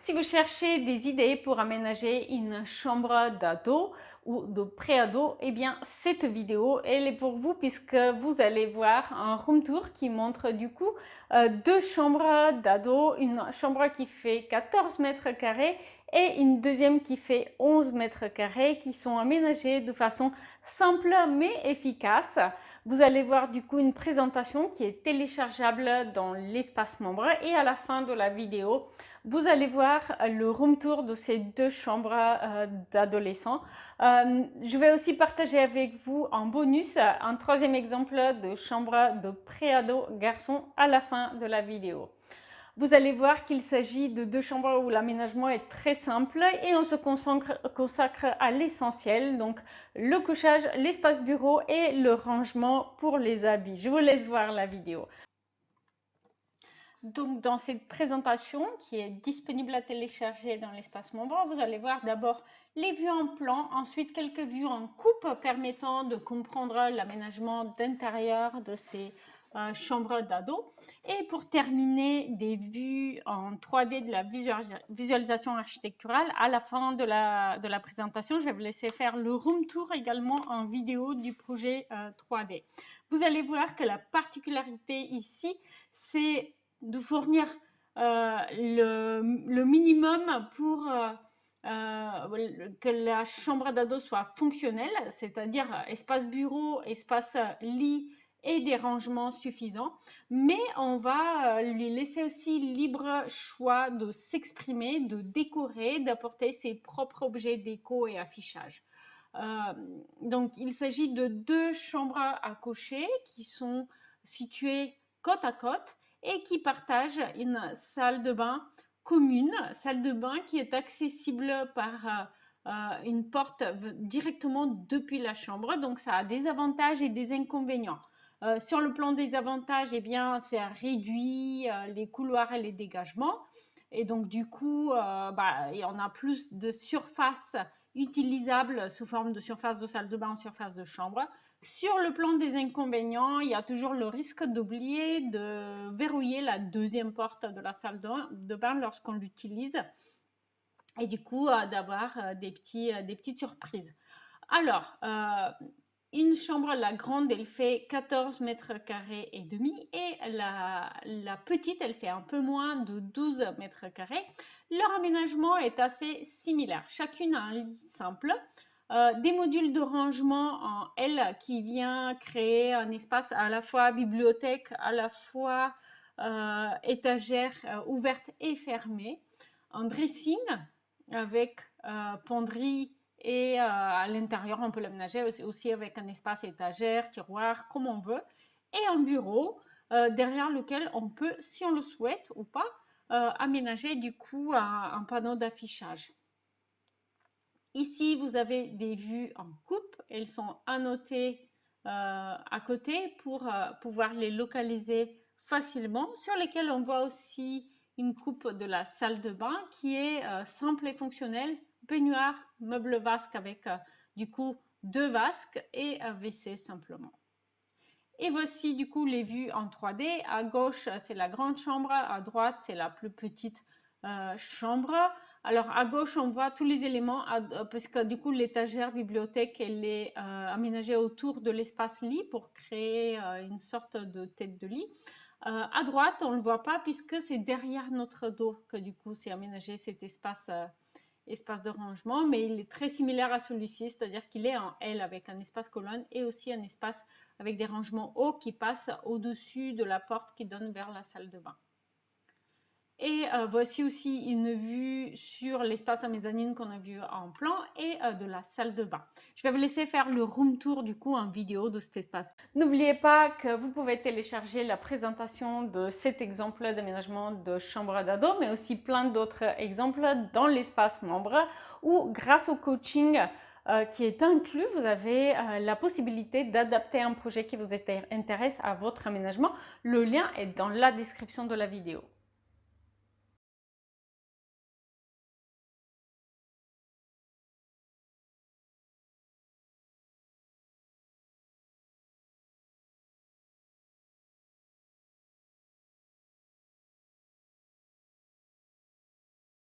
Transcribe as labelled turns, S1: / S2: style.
S1: Si vous cherchez des idées pour aménager une chambre d'ado ou de pré-ado, eh bien cette vidéo elle est pour vous puisque vous allez voir un room tour qui montre du coup deux chambres d'ado, une chambre qui fait 14 mètres carrés et une deuxième qui fait 11 mètres carrés qui sont aménagées de façon simple mais efficace. Vous allez voir du coup une présentation qui est téléchargeable dans l'espace membre et à la fin de la vidéo, vous allez voir le room tour de ces deux chambres d'adolescents. Je vais aussi partager avec vous en bonus un troisième exemple de chambre de pré-ado garçon à la fin de la vidéo. Vous allez voir qu'il s'agit de deux chambres où l'aménagement est très simple et on se consacre à l'essentiel, donc le couchage, l'espace bureau et le rangement pour les habits. Je vous laisse voir la vidéo. Donc, dans cette présentation qui est disponible à télécharger dans l'espace membre, vous allez voir d'abord les vues en plan, ensuite quelques vues en coupe permettant de comprendre l'aménagement d'intérieur de ces chambres d'ado. Et pour terminer, des vues en 3D de la visualisation architecturale à la fin de la présentation. Je vais vous laisser faire le room tour également en vidéo du projet 3D. Vous allez voir que la particularité ici, c'est de fournir le minimum pour que la chambre d'ado soit fonctionnelle, c'est-à-dire espace bureau, espace lit et des rangements suffisants, mais on va lui laisser aussi libre choix de s'exprimer, de décorer, d'apporter ses propres objets déco et affichage. Donc il s'agit de deux chambres à cocher qui sont situées côte à côte et qui partagent une salle de bain commune, salle de bain qui est accessible par une porte directement depuis la chambre. Donc ça a des avantages et des inconvénients. Sur le plan des avantages, eh bien, ça réduit les couloirs et les dégagements. Et donc, du coup, on a plus de surface utilisable sous forme de surface de salle de bain, surface de chambre. Sur le plan des inconvénients, il y a toujours le risque d'oublier de verrouiller la deuxième porte de la salle de bain lorsqu'on l'utilise et du coup d'avoir des petites surprises. Alors, une chambre, la grande, elle fait 14 mètres carrés et demi et la petite, elle fait un peu moins de 12 mètres carrés. Leur aménagement est assez similaire. Chacune a un lit simple, des modules de rangement en L qui vient créer un espace à la fois bibliothèque, à la fois étagère ouverte et fermée, un dressing avec penderie et à l'intérieur on peut l'aménager aussi avec un espace étagère, tiroir, comme on veut, et un bureau derrière lequel on peut, si on le souhaite ou pas, aménager du coup un panneau d'affichage. Ici, vous avez des vues en coupe. Elles sont annotées à côté pour pouvoir les localiser facilement, sur lesquelles on voit aussi une coupe de la salle de bain qui est simple et fonctionnelle. Baignoire, meuble vasque avec du coup deux vasques et un WC simplement. Et voici du coup les vues en 3D. À gauche, c'est la grande chambre. À droite, c'est la plus petite chambre. Alors à gauche, on voit tous les éléments parce que du coup l'étagère bibliothèque, elle est aménagée autour de l'espace lit pour créer une sorte de tête de lit. À droite, on ne le voit pas puisque c'est derrière notre dos que du coup c'est aménagé cet espace de rangement, mais il est très similaire à celui-ci, c'est-à-dire qu'il est en L avec un espace colonne et aussi un espace avec des rangements hauts qui passent au-dessus de la porte qui donne vers la salle de bain. Et voici aussi une vue sur l'espace à mezzanine qu'on a vu en plan et de la salle de bain. Je vais vous laisser faire le room tour du coup en vidéo de cet espace. N'oubliez pas que vous pouvez télécharger la présentation de cet exemple d'aménagement de chambre d'ado, mais aussi plein d'autres exemples dans l'espace membre où grâce au coaching qui est inclus, vous avez la possibilité d'adapter un projet qui vous intéresse à votre aménagement. Le lien est dans la description de la vidéo.